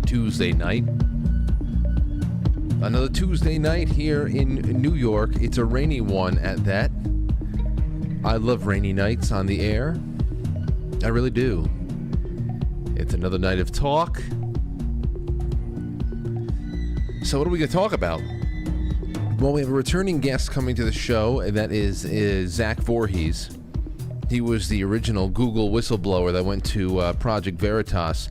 Tuesday night. Another Tuesday night here in New York. It's a rainy one at that. I love rainy nights on the air. I really do. It's another night of talk. So what are we going to talk about? Well, we have a returning guest coming to the show, and that is Zach Voorhees. He was the original Google whistleblower that went to Project Veritas,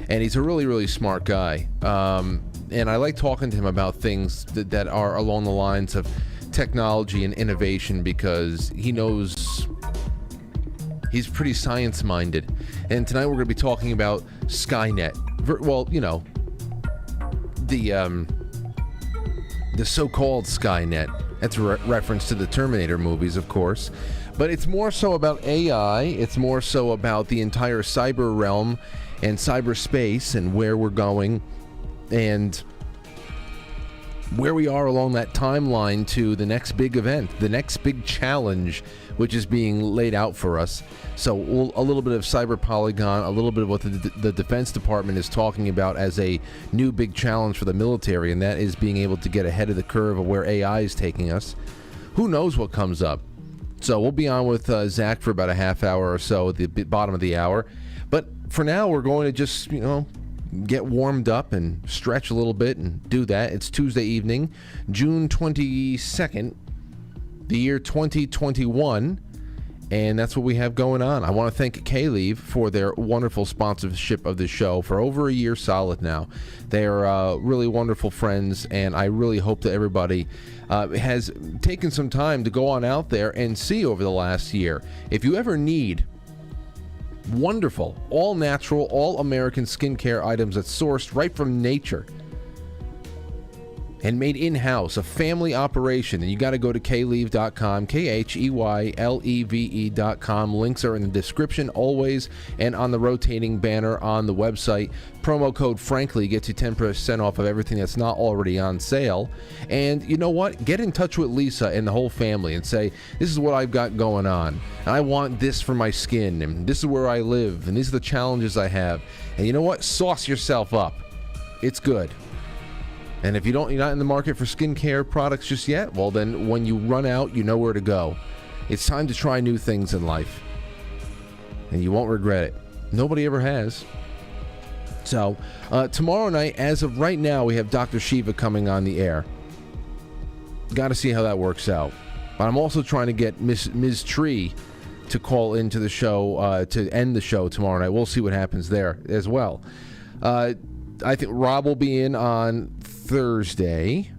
and he's a really, really smart guy. And I like talking to him about things that are along the lines of technology and innovation, because he knows, he's pretty science-minded. And tonight we're going to be talking about Skynet. Well, you know, the so-called Skynet. That's a reference to the Terminator movies, of course. But it's more so about AI. It's more so about the entire cyber realm and cyberspace and where we're going and where we are along that timeline to the next big event, the next big challenge, which is being laid out for us. So a little bit of cyber polygon, a little bit of what the Defense Department is talking about as a new big challenge for the military, and that is being able to get ahead of the curve of where AI is taking us. Who knows what comes up? So we'll be on with Zach for about a half hour or so at the bottom of the hour. But for now, we're going to just, get warmed up and stretch a little bit and do that. It's Tuesday evening, June 22nd, the year 2021, and that's what we have going on. I want to thank K-Leave for their wonderful sponsorship of the show for over a year solid now. They are really wonderful friends, and I really hope that everybody has taken some time to go on out there and see over the last year. If you ever need wonderful, all natural, all American skincare items that's sourced right from nature and made in-house, a family operation, and you got to go to kleave.com, KHEYLEVE.com. Links are in the description always and on the rotating banner on the website. Promo code FRANKLY gets you 10% off of everything that's not already on sale. And you know what? Get in touch with Lisa and the whole family and say, this is what I've got going on. And I want this for my skin, and this is where I live, and these are the challenges I have. And you know what? Sauce yourself up. It's good. And if you're not in the market for skincare products just yet, well then when you run out, you know where to go. It's time to try new things in life. And you won't regret it. Nobody ever has. So, tomorrow night, as of right now, we have Dr. Shiva coming on the air. Got to see how that works out. But I'm also trying to get Ms. Tree to call into the show to end the show tomorrow night. We'll see what happens there as well. I think Rob will be in on Thursday.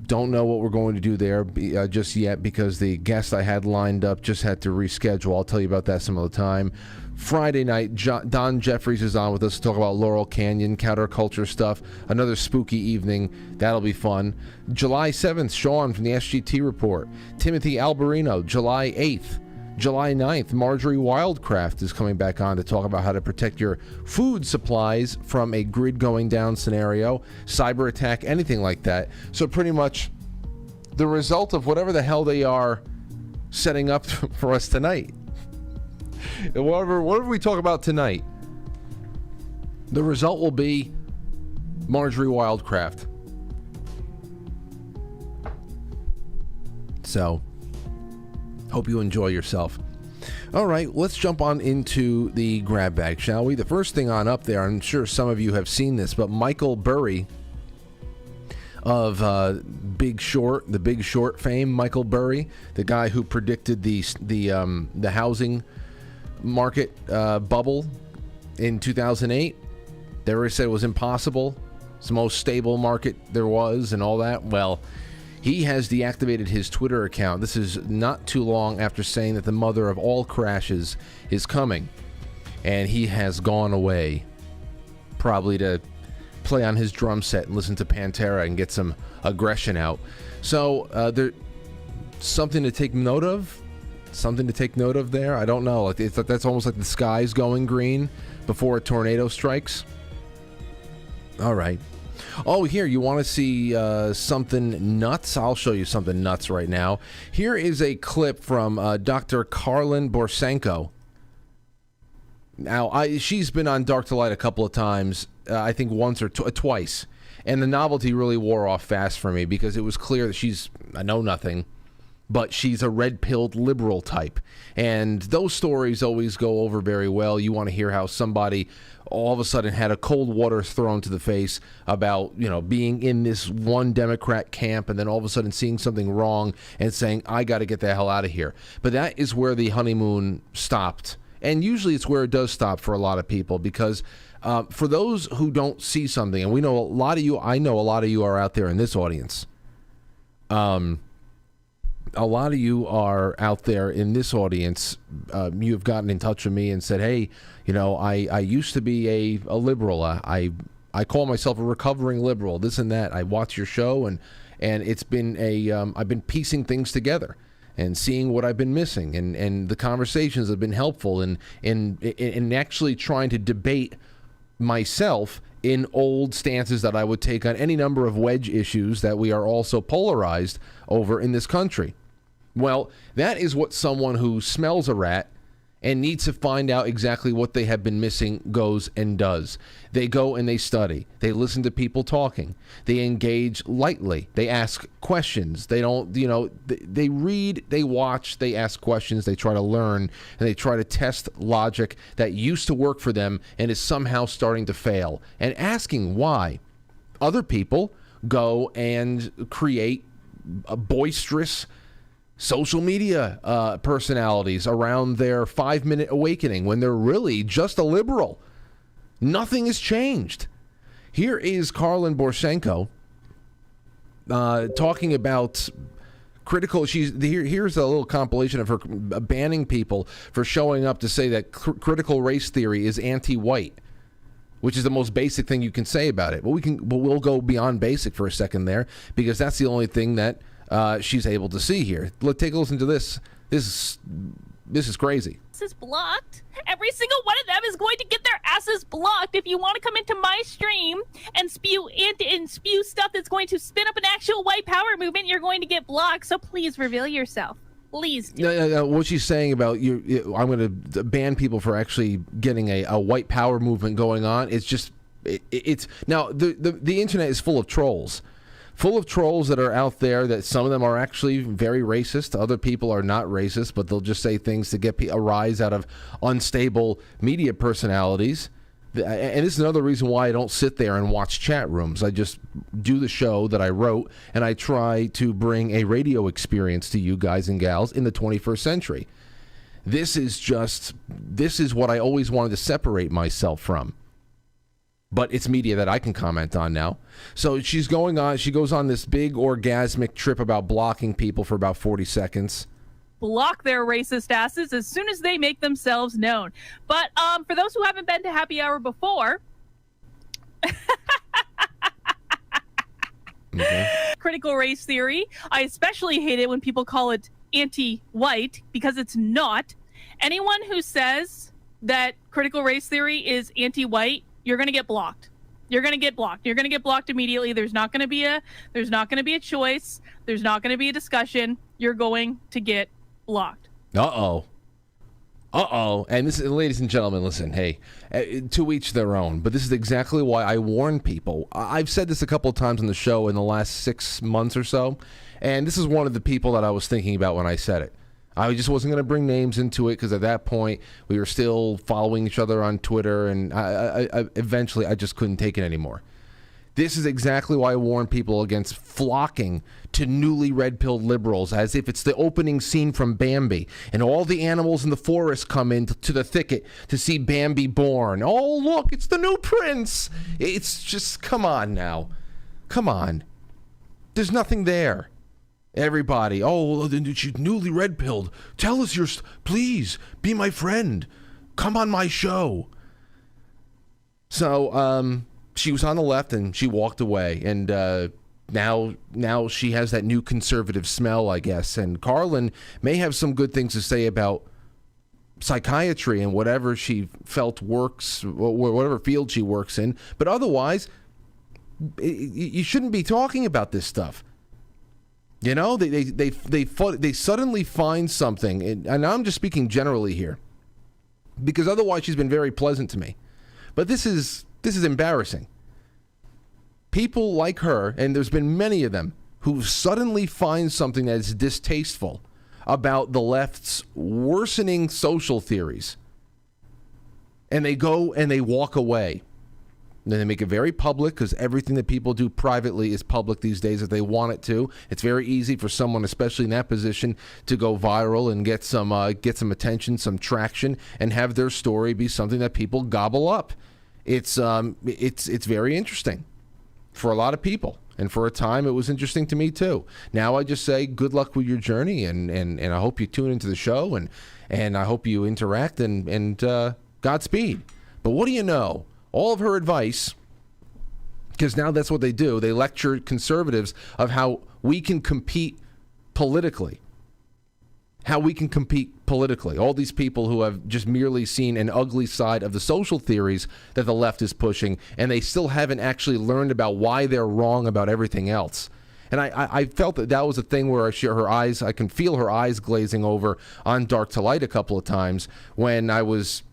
Don't know what we're going to do there just yet, because the guest I had lined up just had to reschedule. I'll tell you about that some other time. Friday night, Don Jeffries is on with us to talk about Laurel Canyon, counterculture stuff. Another spooky evening. That'll be fun. July 7th, Sean from the SGT Report. Timothy Alberino, July 8th. July 9th, Marjorie Wildcraft is coming back on to talk about how to protect your food supplies from a grid going down scenario, cyber attack, anything like that. So pretty much the result of whatever the hell they are setting up for us tonight. Whatever we talk about tonight, the result will be Marjorie Wildcraft. So hope you enjoy yourself. All right, let's jump on into the grab bag, shall we? The first thing on up there, I'm sure some of you have seen this, but Michael Burry of Big Short, the Big Short fame, Michael Burry, the guy who predicted the housing market bubble in 2008. They already said it was impossible. It's the most stable market there was and all that. Well, he has deactivated his Twitter account. This is not too long after saying that the mother of all crashes is coming. And he has gone away, probably to play on his drum set and listen to Pantera and get some aggression out. So there's something to take note of. Something to take note of there. I don't know. That's almost like the sky's going green before a tornado strikes. All right. Oh, here, you want to see something nuts? I'll show you something nuts right now. Here is a clip from Dr. Karlin Borsenko. Now, she's been on Dark to Light a couple of times, I think once or twice. And the novelty really wore off fast for me because it was clear that she's a know-nothing, but she's a red-pilled liberal type. And those stories always go over very well. You want to hear how somebody all of a sudden had a cold water thrown to the face about, being in this one Democrat camp and then all of a sudden seeing something wrong and saying, I got to get the hell out of here. But that is where the honeymoon stopped. And usually it's where it does stop for a lot of people because for those who don't see something, and we know a lot of you, I know a lot of you are out there in this audience. A lot of you are out there in this audience. You have gotten in touch with me and said, hey, I used to be a liberal. I call myself a recovering liberal, this and that. I watch your show and it's been I've been piecing things together and seeing what I've been missing. And the conversations have been helpful in actually trying to debate myself in old stances that I would take on any number of wedge issues that we are also polarized over in this country. Well, that is what someone who smells a rat and needs to find out exactly what they have been missing goes and does. They go and they study. They listen to people talking. They engage lightly. They ask questions. They don't, they read, they watch, they ask questions, they try to learn, and they try to test logic that used to work for them and is somehow starting to fail. And asking why. Other people go and create a boisterous social media personalities around their 5-minute awakening when they're really just a liberal. Nothing has changed. Here is Karlin Borsenko talking about critical. Here's a little compilation of her banning people for showing up to say that critical race theory is anti-white, which is the most basic thing you can say about it. But we'll go beyond basic for a second there because that's the only thing that she's able to see here. Take a listen to this. This is crazy. This is blocked. Every single one of them is going to get their asses blocked. If you want to come into my stream and spew stuff that's going to spin up an actual white power movement, you're going to get blocked. So please reveal yourself. Please do. No, what she's saying about I'm going to ban people for actually getting a white power movement going on. It's just it's now the internet is full of trolls. Full of trolls that are out there that some of them are actually very racist. Other people are not racist, but they'll just say things to get a rise out of unstable media personalities. And this is another reason why I don't sit there and watch chat rooms. I just do the show that I wrote, and I try to bring a radio experience to you guys and gals in the 21st century. This is what I always wanted to separate myself from. But it's media that I can comment on now. So she goes on this big orgasmic trip about blocking people for about 40 seconds. Block their racist asses as soon as they make themselves known. But for those who haven't been to happy hour before, okay. Critical race theory. I especially hate it when people call it anti-white because it's not. Anyone who says that critical race theory is anti-white, you're going to get blocked. You're going to get blocked. You're going to get blocked immediately. There's not going to be a choice. There's not going to be a discussion. You're going to get blocked. Uh-oh. And this, ladies and gentlemen, listen, hey, to each their own, but this is exactly why I warn people. I've said this a couple of times on the show in the last 6 months or so, and this is one of the people that I was thinking about when I said it. I just wasn't going to bring names into it because at that point we were still following each other on Twitter, and I eventually I just couldn't take it anymore. This is exactly why I warn people against flocking to newly red-pilled liberals as if it's the opening scene from Bambi and all the animals in the forest come into the thicket to see Bambi born. Oh, look, it's the new prince. It's just, come on now. Come on. There's nothing there. Everybody, oh, she's newly red-pilled. Tell us please, be my friend. Come on my show. So, she was on the left and she walked away. And now she has that new conservative smell, I guess. And Karlin may have some good things to say about psychiatry and whatever she felt works, whatever field she works in. But otherwise, you shouldn't be talking about this stuff. You know, they suddenly find something, and I'm just speaking generally here, because otherwise she's been very pleasant to me. But this is This is embarrassing. People like her, and there's been many of them, who suddenly find something that is distasteful about the left's worsening social theories. And they go and they walk away. And then they make it very public, because everything that people do privately is public these days if they want it to. It's very easy for someone, especially in that position, to go viral and get some attention, some traction, and have their story be something that people gobble up. It's very interesting for a lot of people. And for a time, it was interesting to me, too. Now I just say good luck with your journey, and I hope you tune into the show, and I hope you interact, and Godspeed. But what do you know? All of her advice, because now that's what they do, they lecture conservatives of how we can compete politically. All these people who have just merely seen an ugly side of the social theories that the left is pushing, and they still haven't actually learned about why they're wrong about everything else. And I felt that was a thing where I can feel her eyes glazing over on Dark to Light a couple of times when I was,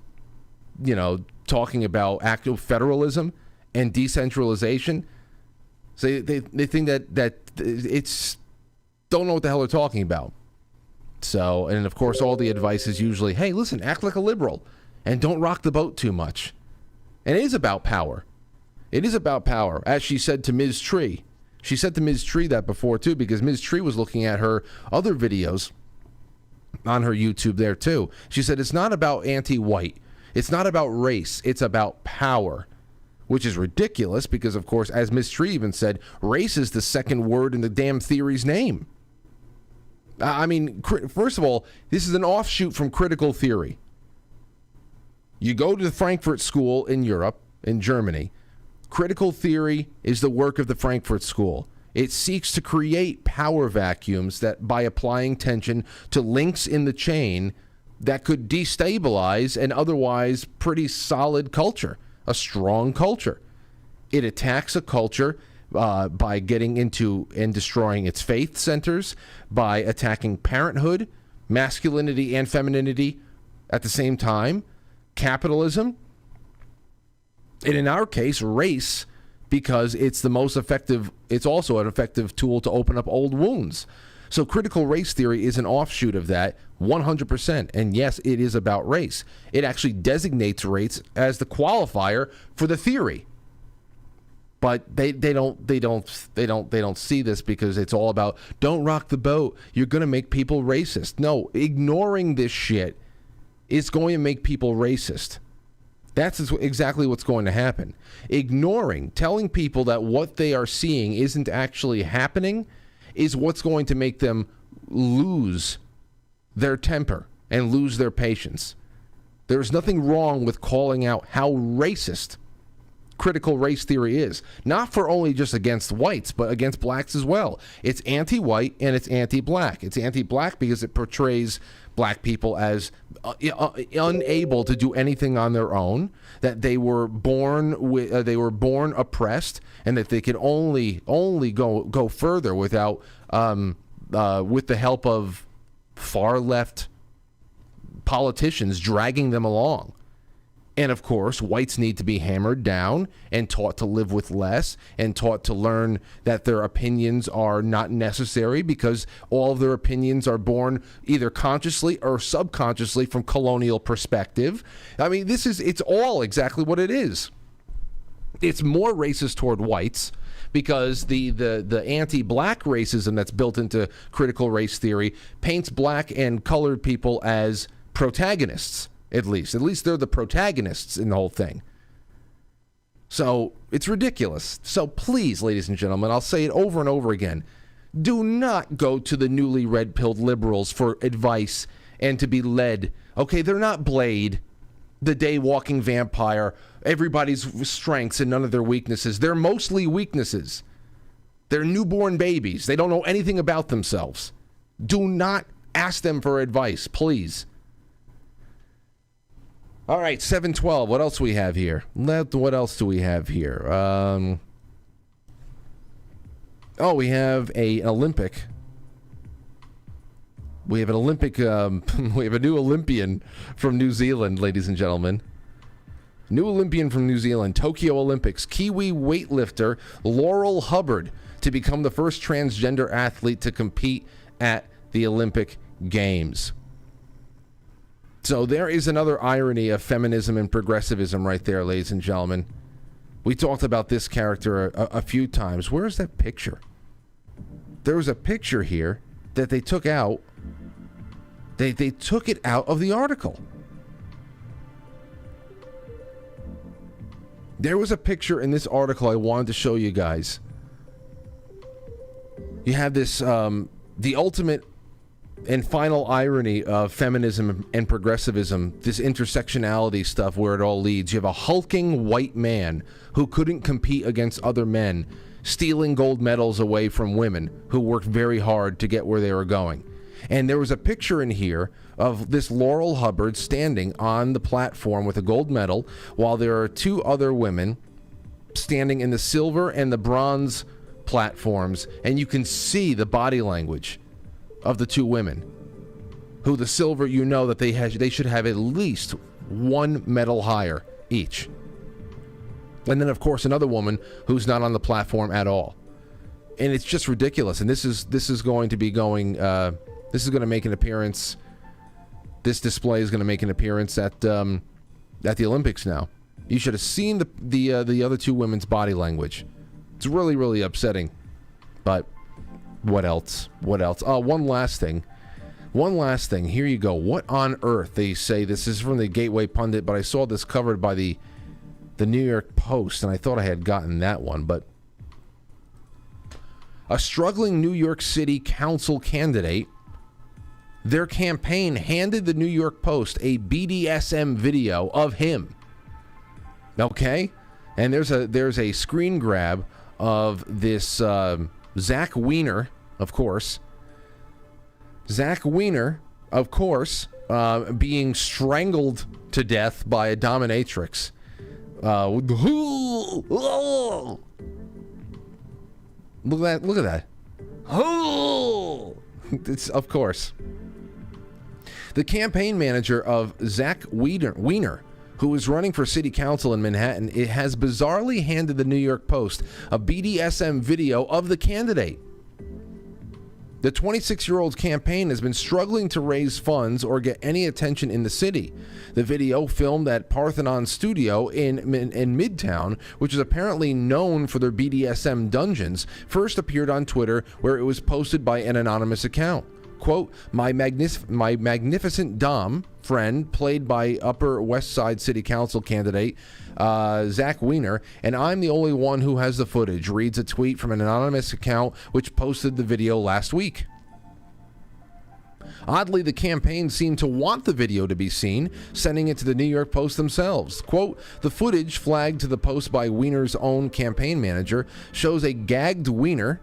talking about active federalism and decentralization. So they think that it's don't know what the hell they're talking about. So, and of course, all the advice is usually, hey, listen, act like a liberal and don't rock the boat too much. And it is about power. As she said to Ms. Tree. She said to Ms. Tree that before, too, because Ms. Tree was looking at her other videos on her YouTube there, too. She said, it's not about anti-white. It's not about race. It's about power, which is ridiculous because, of course, as Ms. Tree even said, race is the second word in the damn theory's name. I mean, first of all, this is an offshoot from critical theory. You go to the Frankfurt School in Europe, in Germany. Critical theory is the work of the Frankfurt School. It seeks to create power vacuums that, by applying tension to links in the chain, that could destabilize an otherwise pretty solid culture, a strong culture. It attacks a culture by getting into and destroying its faith centers, by attacking parenthood, masculinity and femininity at the same time, capitalism, and in our case, race, because it's the most effective, it's also an effective tool to open up old wounds. So critical race theory is an offshoot of that 100%. And yes, it is about race. It actually designates race as the qualifier for the theory. But they don't see this because it's all about don't rock the boat. You're going to make people racist. No, ignoring this shit is going to make people racist. That's exactly what's going to happen. Ignoring, telling people that what they are seeing isn't actually happening is what's going to make them lose their temper and lose their patience. There's nothing wrong with calling out how racist critical race theory is. Not for only just against whites, but against blacks as well. It's anti-white and it's anti-black. It's anti-black because it portrays black people as unable to do anything on their own, that they were born oppressed, and that they could only go further without with the help of far left politicians dragging them along. And of course, whites need to be hammered down and taught to live with less and taught to learn that their opinions are not necessary because all of their opinions are born either consciously or subconsciously from colonial perspective. I mean, it's all exactly what it is. It's more racist toward whites because the anti-black racism that's built into critical race theory paints black and colored people as protagonists. At least they're the protagonists in the whole thing. So it's ridiculous. So please, ladies and gentlemen, I'll say it over and over again. Do not go to the newly red-pilled liberals for advice and to be led. Okay, they're not Blade, the day-walking vampire, everybody's strengths and none of their weaknesses. They're mostly weaknesses. They're newborn babies. They don't know anything about themselves. Do not ask them for advice, please. All right, 712. What else do we have here? What else do we have here? We have an Olympic. We have an Olympic. We have a new Olympian from New Zealand, ladies and gentlemen. New Olympian from New Zealand, Tokyo Olympics, Kiwi weightlifter Laurel Hubbard to become the first transgender athlete to compete at the Olympic Games. So there is another irony of feminism and progressivism right there, ladies and gentlemen. We talked about this character a few times. Where's that picture? There was a picture here that they took out. They took it out of the article. There was a picture in this article I wanted to show you guys. You have this, the ultimate and final irony of feminism and progressivism, this intersectionality stuff where it all leads. You have a hulking white man who couldn't compete against other men, stealing gold medals away from women who worked very hard to get where they were going. And there was a picture in here of this Laurel Hubbard standing on the platform with a gold medal, while there are two other women standing in the silver and the bronze platforms, and you can see the body language of the two women. Who the silver, you know that they should have at least one medal higher each. And then, of course, another woman who's not on the platform at all. And it's just ridiculous. And this is going to be going. This is going to make an appearance. This display is going to make an appearance at the Olympics now. You should have seen the other two women's body language. It's really, really upsetting. But what else? What else? Oh, one last thing. One last thing. Here you go. What on earth? They say this is from the Gateway Pundit, but I saw this covered by the New York Post, and I thought I had gotten that one. But a struggling New York City Council candidate, their campaign handed the New York Post a BDSM video of him. Okay? And there's a screen grab of this Zach Wiener, of course. Zach Wiener, of course, being strangled to death by a dominatrix. Look at that. It's, of course. The campaign manager of Zach Wiener, who is running for city council in Manhattan, it has bizarrely handed the New York Post a BDSM video of the candidate. The 26-year-old's campaign has been struggling to raise funds or get any attention in the city. The video, filmed at Parthenon Studio in Midtown, which is apparently known for their BDSM dungeons, first appeared on Twitter, where it was posted by an anonymous account. Quote, my magnificent Dom friend, played by Upper West Side City Council candidate Zach Wiener, and I'm the only one who has the footage, reads a tweet from an anonymous account which posted the video last week. Oddly, the campaign seemed to want the video to be seen, sending it to the New York Post themselves. Quote, the footage, flagged to the Post by Wiener's own campaign manager, shows a gagged Wiener,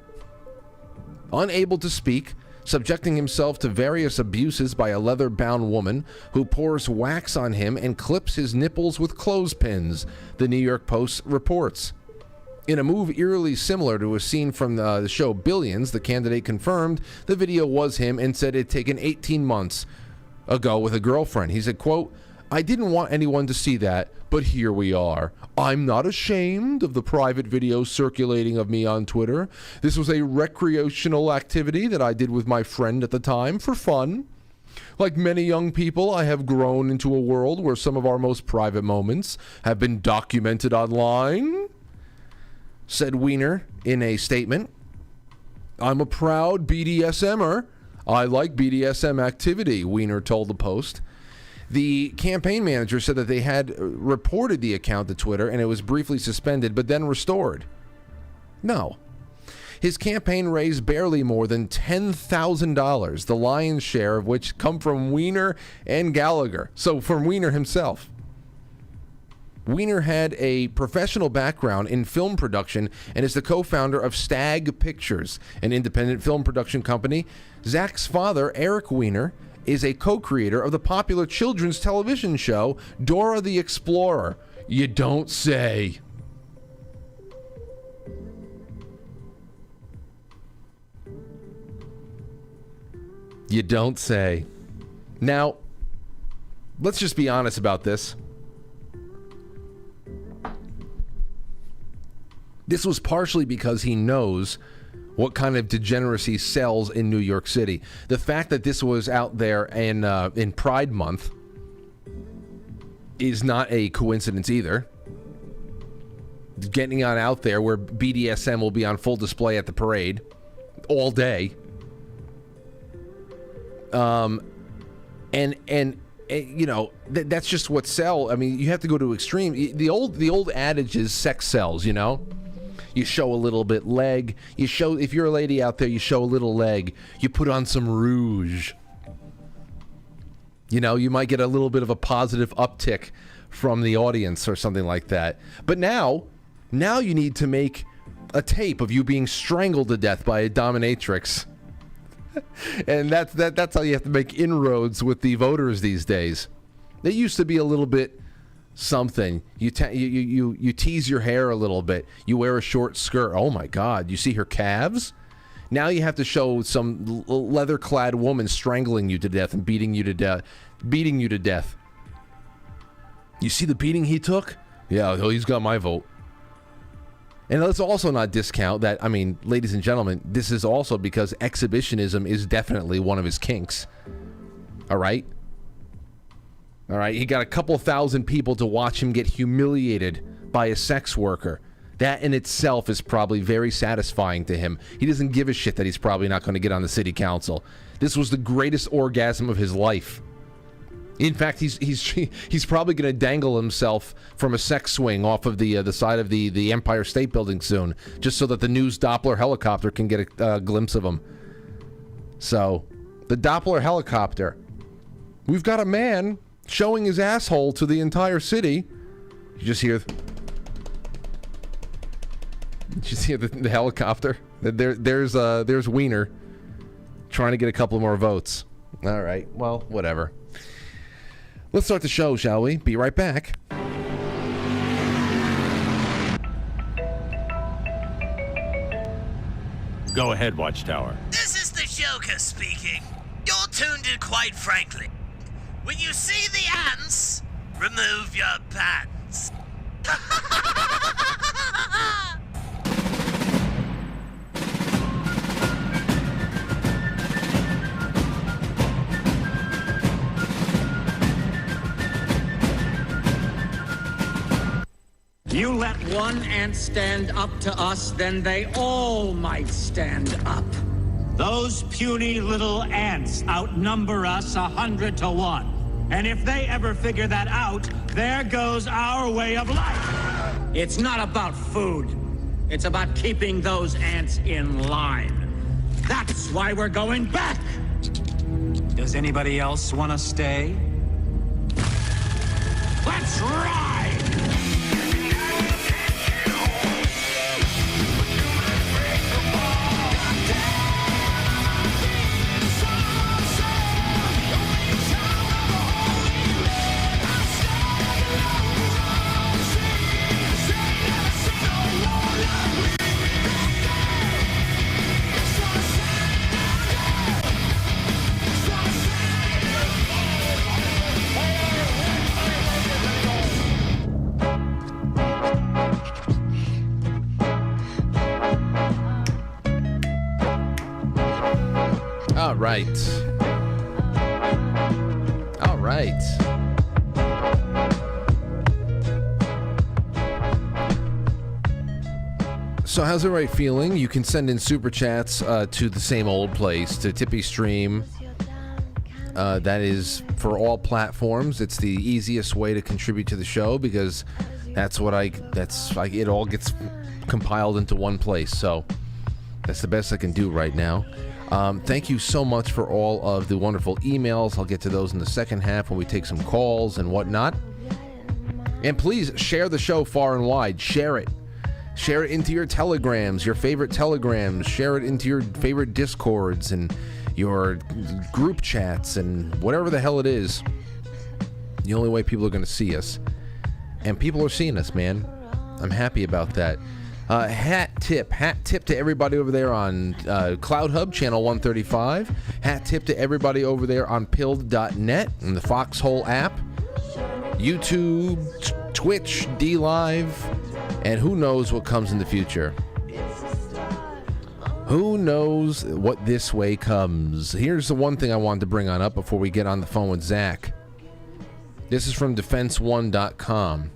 unable to speak, subjecting himself to various abuses by a leather-bound woman who pours wax on him and clips his nipples with clothespins, the New York Post reports. In a move eerily similar to a scene from the show Billions, the candidate confirmed the video was him and said it had taken 18 months ago with a girlfriend. He said, quote, I didn't want anyone to see that, but here we are. I'm not ashamed of the private videos circulating of me on Twitter. This was a recreational activity that I did with my friend at the time for fun. Like many young people, I have grown into a world where some of our most private moments have been documented online, said Wiener in a statement. I'm a proud BDSMer. I like BDSM activity, Wiener told the Post. The campaign manager said that they had reported the account to Twitter and it was briefly suspended but then restored. No. His campaign raised barely more than $10,000, the lion's share of which come from Wiener and Gallagher. So from Wiener himself. Wiener had a professional background in film production and is the co-founder of Stag Pictures, an independent film production company. Zach's father, Eric Wiener, is a co-creator of the popular children's television show Dora the Explorer. You don't say. You don't say. Now, let's just be honest about this. This was partially because he knows what kind of degeneracy sells in New York City. The fact that this was out there in Pride Month is not a coincidence either. Getting on out there where BDSM will be on full display at the parade all day. And you know, that's just what sell. I mean, you have to go to extreme. The old adage is sex sells, you know? You show a little bit leg. You show, if you're a lady out there, you show a little leg. You put on some rouge. You know, you might get a little bit of a positive uptick from the audience or something like that. But now you need to make a tape of you being strangled to death by a dominatrix. And that's how you have to make inroads with the voters these days. They used to be a little bit something. You tease your hair a little bit. You wear a short skirt. Oh my God! You see her calves? Now you have to show some leather-clad woman strangling you to death and beating you to death. You see the beating he took? Yeah, he's got my vote. And let's also not discount that, I mean, ladies and gentlemen, this is also because exhibitionism is definitely one of his kinks. All right? All right, he got a couple thousand people to watch him get humiliated by a sex worker. That in itself is probably very satisfying to him. He doesn't give a shit that he's probably not going to get on the city council. This was the greatest orgasm of his life. In fact, he's probably going to dangle himself from a sex swing off of the side of the Empire State Building soon, just so that the news Doppler helicopter can get a glimpse of him. So, the Doppler helicopter. We've got a man showing his asshole to the entire city. You just hear the helicopter. There's Wiener trying to get a couple more votes. All right, well, whatever. Let's start the show, shall we? Be right back. Go ahead, Watchtower. This is the Joker speaking. You're tuned in, quite frankly. When you see the ants, remove your pants. You let one ant stand up to us, then they all might stand up. Those puny little ants outnumber us 100 to 1. And if they ever figure that out, there goes our way of life. It's not about food. It's about keeping those ants in line. That's why we're going back. Does anybody else want to stay? Let's ride! All right. So how's everybody feeling? You can send in super chats to the same old place, to Tippy Stream. That is for all platforms. It's the easiest way to contribute to the show because it all gets compiled into one place. So that's the best I can do right now. Thank you so much for all of the wonderful emails. I'll get to those in the second half when we take some calls and whatnot. And please share the show far and wide. Share it. Share it into your telegrams, your favorite telegrams. Share it into your favorite discords and your group chats and whatever the hell it is. The only way people are going to see us. And people are seeing us, man. I'm happy about that. Hat tip to everybody over there on Cloud Hub channel 135. Hat tip to everybody over there on pilled.net and the Foxhole app. YouTube, Twitch, D Live, And who knows what comes in the future? Who knows what this way comes? Here's the one thing I wanted to bring on up before we get on the phone with Zach. This is from defense1.com.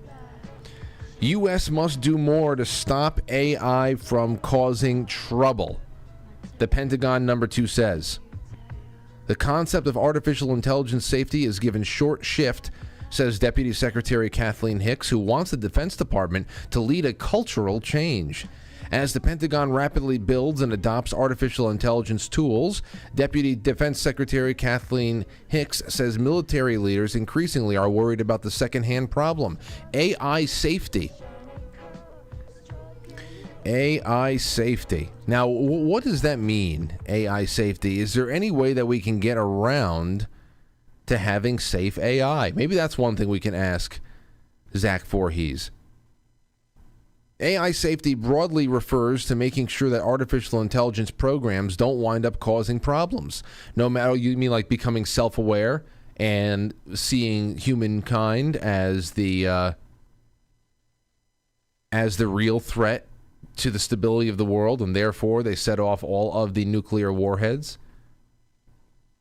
U.S. must do more to stop AI from causing trouble. The Pentagon number 2 says. The concept of artificial intelligence safety is given short shift, says Deputy Secretary Kathleen Hicks, who wants the Defense Department to lead a cultural change. As the Pentagon rapidly builds and adopts artificial intelligence tools, Deputy Defense Secretary Kathleen Hicks says military leaders increasingly are worried about the secondhand problem, AI safety. AI safety. Now, what does that mean, AI safety? Is there any way that we can get around to having safe AI? Maybe that's one thing we can ask Zach Voorhees. AI safety broadly refers to making sure that artificial intelligence programs don't wind up causing problems. No matter, you mean like becoming self-aware and seeing humankind as the real threat to the stability of the world, and therefore they set off all of the nuclear warheads,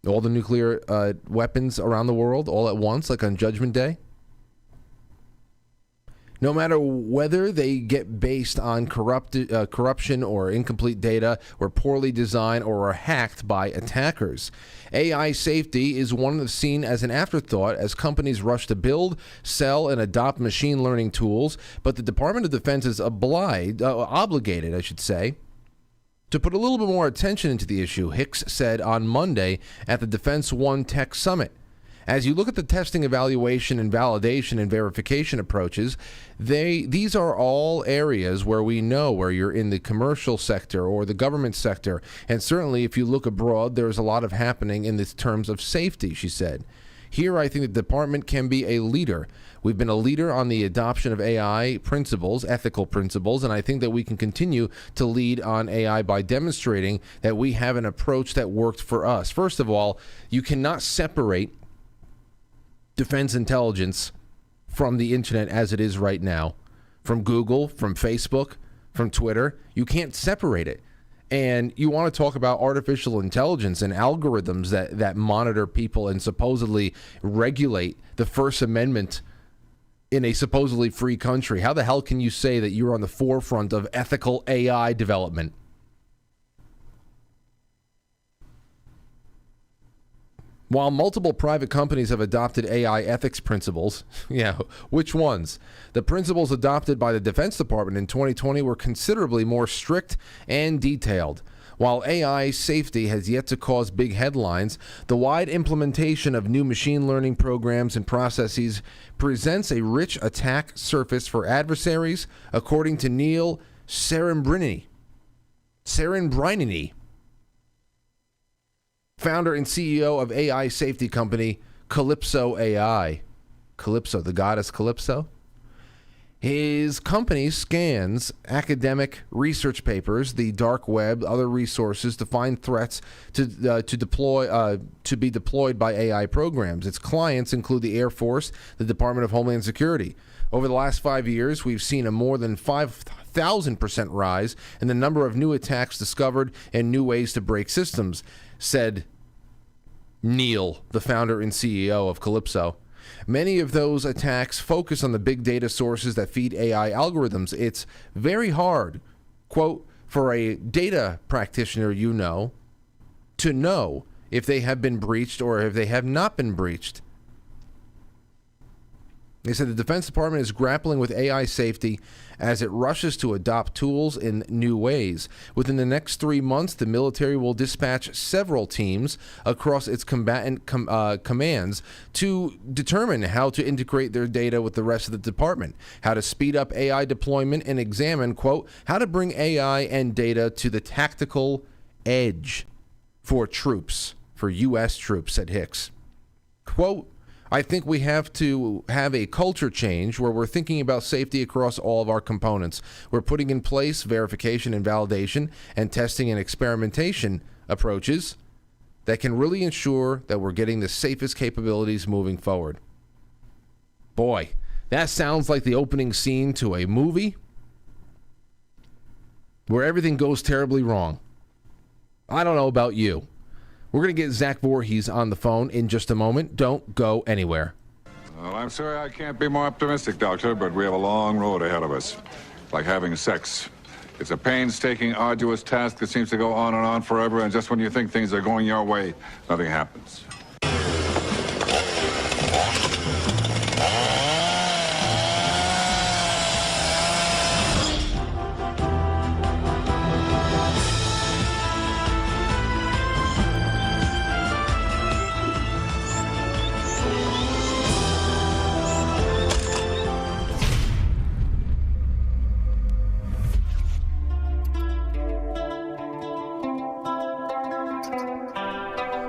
all the nuclear weapons around the world all at once, like on Judgment Day? No matter whether they get based on corruption or incomplete data or poorly designed or are hacked by attackers. AI safety is one that's seen as an afterthought as companies rush to build, sell, and adopt machine learning tools, but the Department of Defense is obligated, to put a little bit more attention into the issue, Hicks said on Monday at the Defense One Tech Summit. As you look at the testing, evaluation, and validation and verification approaches, these are all areas where we know where you're in the commercial sector or the government sector. And certainly if you look abroad, there's a lot of happening in the terms of safety, she said. Here, I think the department can be a leader. We've been a leader on the adoption of AI principles, ethical principles, and I think that we can continue to lead on AI by demonstrating that we have an approach that worked for us. First of all, you cannot separate defense intelligence from the internet as it is right now, from Google, from Facebook, from Twitter. You can't separate it. And you want to talk about artificial intelligence and algorithms that monitor people and supposedly regulate the First Amendment in a supposedly free country. How the hell can you say that you're on the forefront of ethical AI development? While multiple private companies have adopted AI ethics principles, which ones? The principles adopted by the Defense Department in 2020 were considerably more strict and detailed. While AI safety has yet to cause big headlines, the wide implementation of new machine learning programs and processes presents a rich attack surface for adversaries, according to Neil Serenbrini, founder and CEO of AI safety company Calypso AI. Calypso, the goddess Calypso? His company scans academic research papers, the dark web, other resources to find threats to be deployed by AI programs. Its clients include the Air Force, the Department of Homeland Security. Over the last 5 years, we've seen a more than 5,000% rise in the number of new attacks discovered and new ways to break systems, said Neil, the founder and CEO of Calypso. Many of those attacks focus on the big data sources that feed AI algorithms. It's very hard, quote, for a data practitioner to know if they have been breached or if they have not been breached. They said the Defense Department is grappling with AI safety as it rushes to adopt tools in new ways. Within the next 3 months, the military will dispatch several teams across its combatant commands to determine how to integrate their data with the rest of the department, how to speed up AI deployment, and examine, quote, how to bring AI and data to the tactical edge for troops, for U.S. troops, said Hicks. Quote, I think we have to have a culture change where we're thinking about safety across all of our components. We're putting in place verification and validation and testing and experimentation approaches that can really ensure that we're getting the safest capabilities moving forward. Boy, that sounds like the opening scene to a movie where everything goes terribly wrong. I don't know about you. We're going to get Zach Voorhees on the phone in just a moment. Don't go anywhere. Well, I'm sorry I can't be more optimistic, Doctor, but we have a long road ahead of us. It's like having sex. It's a painstaking, arduous task that seems to go on and on forever, and just when you think things are going your way, nothing happens.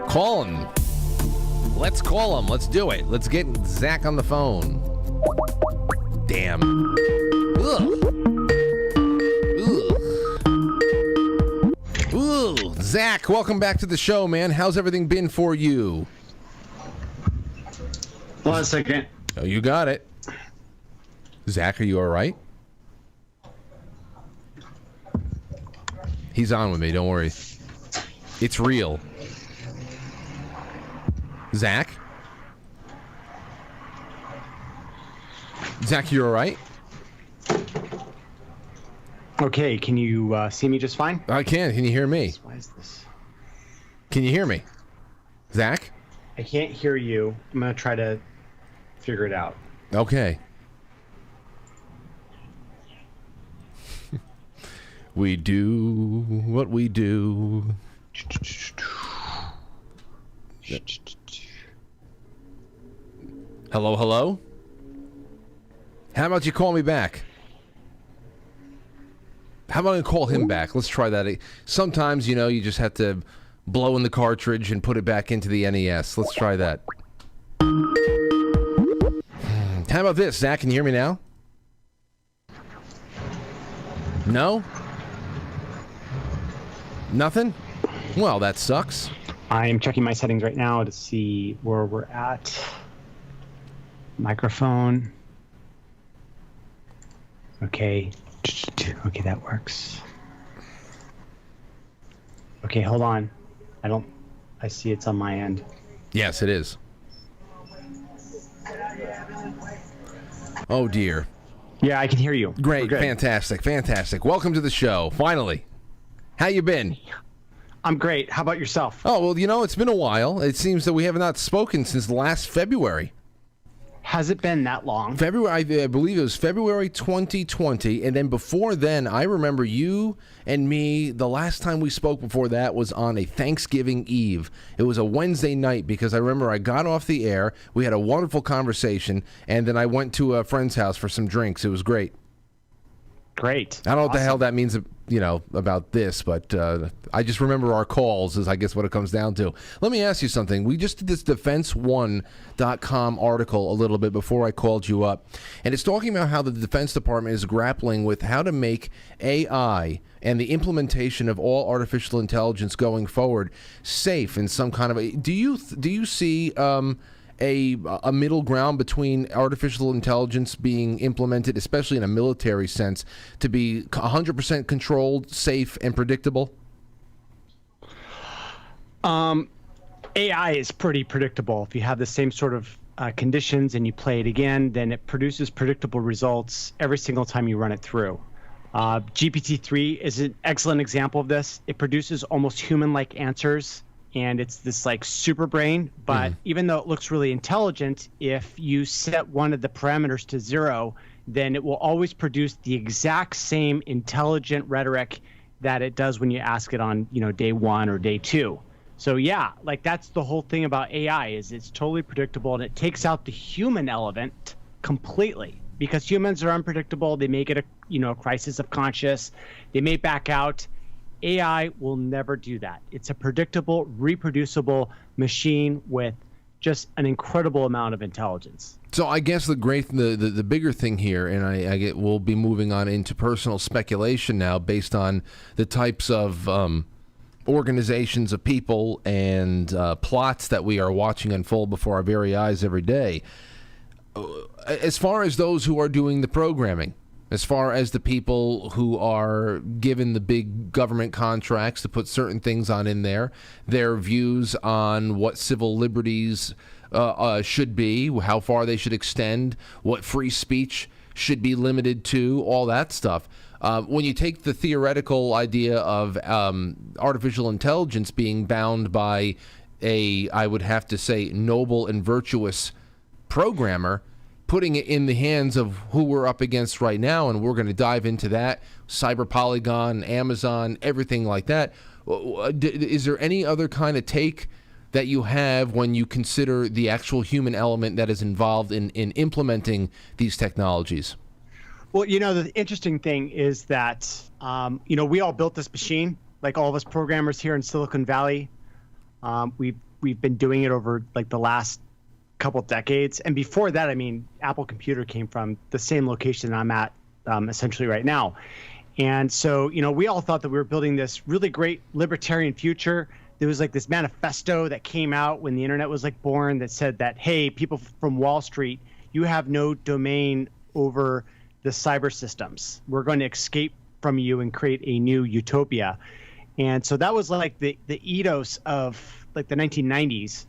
Call him. Let's call him. Let's do it. Let's get Zach on the phone. Damn. Ugh. Ugh. Ooh. Zach, welcome back to the show, man. How's everything been for you? 1 second. Oh, you got it. Zach, are you all right? He's on with me. Don't worry. It's real. Zach? Zach, you all right? Okay, can you see me just fine? I can. Can you hear me? Why is this? Can you hear me? Zach? I can't hear you. I'm going to try to figure it out. Okay. We do what we do. Hello, hello? How about you call me back? How about I call him back? Let's try that. Sometimes, you know, you just have to blow in the cartridge and put it back into the NES. Let's try that. How about this? Zach, can you hear me now? No? Nothing? Well, that sucks. I'm checking my settings right now to see where we're at. Microphone. Okay. Okay, that works. Okay, hold on. I see it's on my end. Yes, it is. Oh, dear. Yeah, I can hear you. Great, fantastic, fantastic. Welcome to the show, finally. How you been? I'm great. How about yourself? Oh, well, you know, it's been a while. It seems that we have not spoken since last February. Has it been that long? February, I believe it was February 2020, and then before then, I remember you and me, the last time we spoke before that was on a Thanksgiving Eve. It was a Wednesday night because I remember I got off the air, we had a wonderful conversation, and then I went to a friend's house for some drinks. It was great. Great. I don't know what the hell that means, you know, about this, but I just remember our calls is I guess what it comes down to. Let me ask you something. We just did this defense1.com article a little bit before I called you up, and it's talking about how the Defense Department is grappling with how to make AI and the implementation of all artificial intelligence going forward safe in some kind of a... Do you see... a middle ground between artificial intelligence being implemented, especially in a military sense, to be 100% controlled, safe, and predictable? AI is pretty predictable. If you have the same sort of conditions and you play it again, then it produces predictable results every single time you run it through. GPT-3 is an excellent example of this. It produces almost human-like answers, and it's this like super brain, but even though it looks really intelligent, if you set one of the parameters to 0, then it will always produce the exact same intelligent rhetoric that it does when you ask it on, you know, day 1 or day 2. So yeah, like that's the whole thing about AI is it's totally predictable, and it takes out the human element completely because humans are unpredictable. They may get a crisis of conscience. They may back out. AI will never do that. It's a predictable, reproducible machine with just an incredible amount of intelligence. So I guess the bigger thing here, and I get we'll be moving on into personal speculation now based on the types of organizations of people and plots that we are watching unfold before our very eyes every day. As far as those who are doing the programming, as far as the people who are given the big government contracts to put certain things on in there, their views on what civil liberties should be, how far they should extend, what free speech should be limited to, all that stuff. When you take the theoretical idea of artificial intelligence being bound by I would have to say, noble and virtuous programmer, putting it in the hands of who we're up against right now, and we're going to dive into that, Cyber Polygon, Amazon, everything like that. Is there any other kind of take that you have when you consider the actual human element that is involved in implementing these technologies? Well, the interesting thing is that, we all built this machine, like all of us programmers here in Silicon Valley. We've been doing it over like the last couple decades. And before that, Apple Computer came from the same location I'm at essentially right now. And so, we all thought that we were building this really great libertarian future. There was like this manifesto that came out when the internet was like born that said that, hey, people from Wall Street, you have no domain over the cyber systems. We're going to escape from you and create a new utopia. And so that was like the ethos of like the 1990s.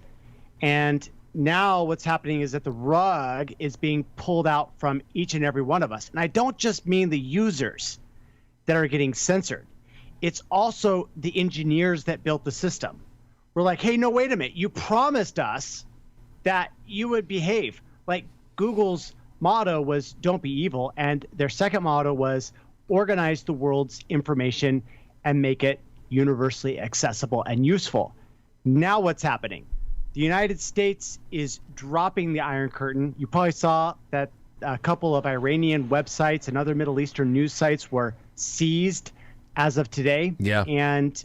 And now what's happening is that the rug is being pulled out from each and every one of us. And I don't just mean the users that are getting censored. It's also the engineers that built the system. We're like, hey, no, wait a minute. You promised us that you would behave. Like Google's motto was don't be evil. And their second motto was organize the world's information and make it universally accessible and useful. Now what's happening? The United States is dropping the Iron Curtain. You probably saw that a couple of Iranian websites and other Middle Eastern news sites were seized as of today. Yeah. And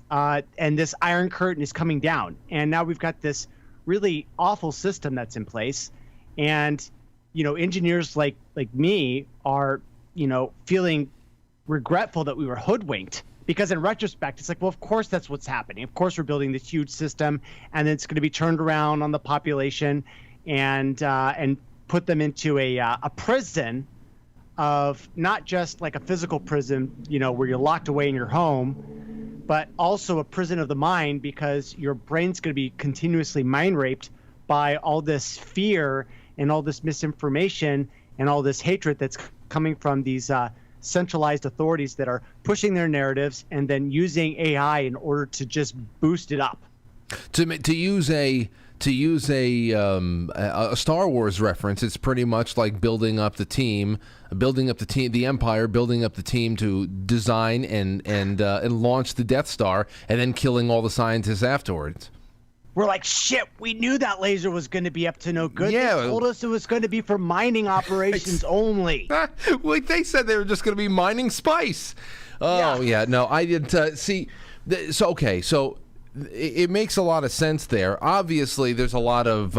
this Iron Curtain is coming down. And now we've got this really awful system that's in place. And, engineers like me are, feeling regretful that we were hoodwinked. Because in retrospect, it's like, well, of course that's what's happening. Of course we're building this huge system, and it's going to be turned around on the population, and put them into a prison of not just like a physical prison, where you're locked away in your home, but also a prison of the mind, because your brain's going to be continuously mind raped by all this fear and all this misinformation and all this hatred that's coming from these centralized authorities that are pushing their narratives and then using AI in order to just boost it up. To use a Star Wars reference, it's pretty much like building up the Empire, building up the team to design and launch the Death Star, and then killing all the scientists afterwards. We're like, shit, we knew that laser was going to be up to no good. Yeah. They told us it was going to be for mining operations only. Like they said they were just going to be mining spice. Oh, yeah. No, I didn't see. So it makes a lot of sense there. Obviously, there's a lot of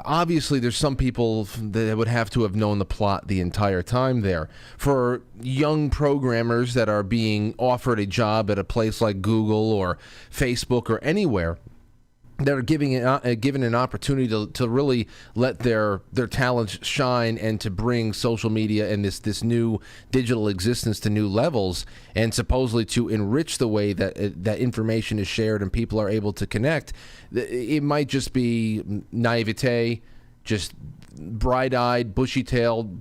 obviously there's some people that would have to have known the plot the entire time there. For young programmers that are being offered a job at a place like Google or Facebook or anywhere, that are given an opportunity to really let their talents shine and to bring social media and this new digital existence to new levels, and supposedly to enrich the way that information is shared and people are able to connect. It might just be naivete, just bright-eyed, bushy-tailed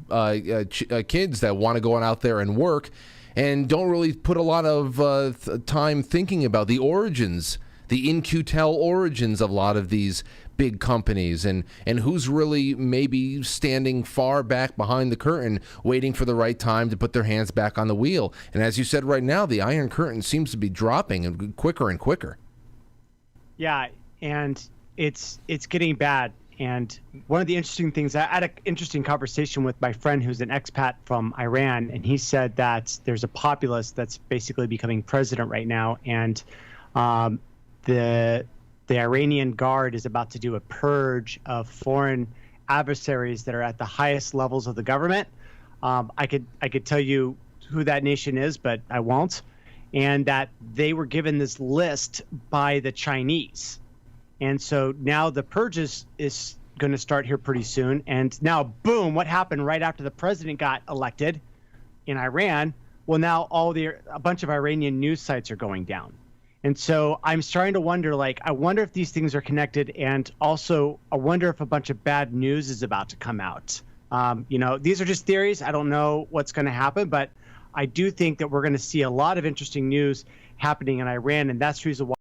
kids that want to go out there and work and don't really put a lot of time thinking about the origins, the in-Q-tel origins of a lot of these big companies, and who's really maybe standing far back behind the curtain waiting for the right time to put their hands back on the wheel. And as you said right now, the Iron Curtain seems to be dropping quicker and quicker. Yeah, and it's getting bad. And one of the interesting things, I had an interesting conversation with my friend who's an expat from Iran, and he said that there's a populist that's basically becoming president right now, and the Iranian Guard is about to do a purge of foreign adversaries that are at the highest levels of the government. I could tell you who that nation is, but I won't. And that they were given this list by the Chinese. And so now the purge is going to start here pretty soon. And now, boom, what happened right after the president got elected in Iran? Well, now a bunch of Iranian news sites are going down. And so I'm starting to wonder, I wonder if these things are connected. And also, I wonder if a bunch of bad news is about to come out. These are just theories. I don't know what's going to happen, but I do think that we're going to see a lot of interesting news happening in Iran. And that's the reason why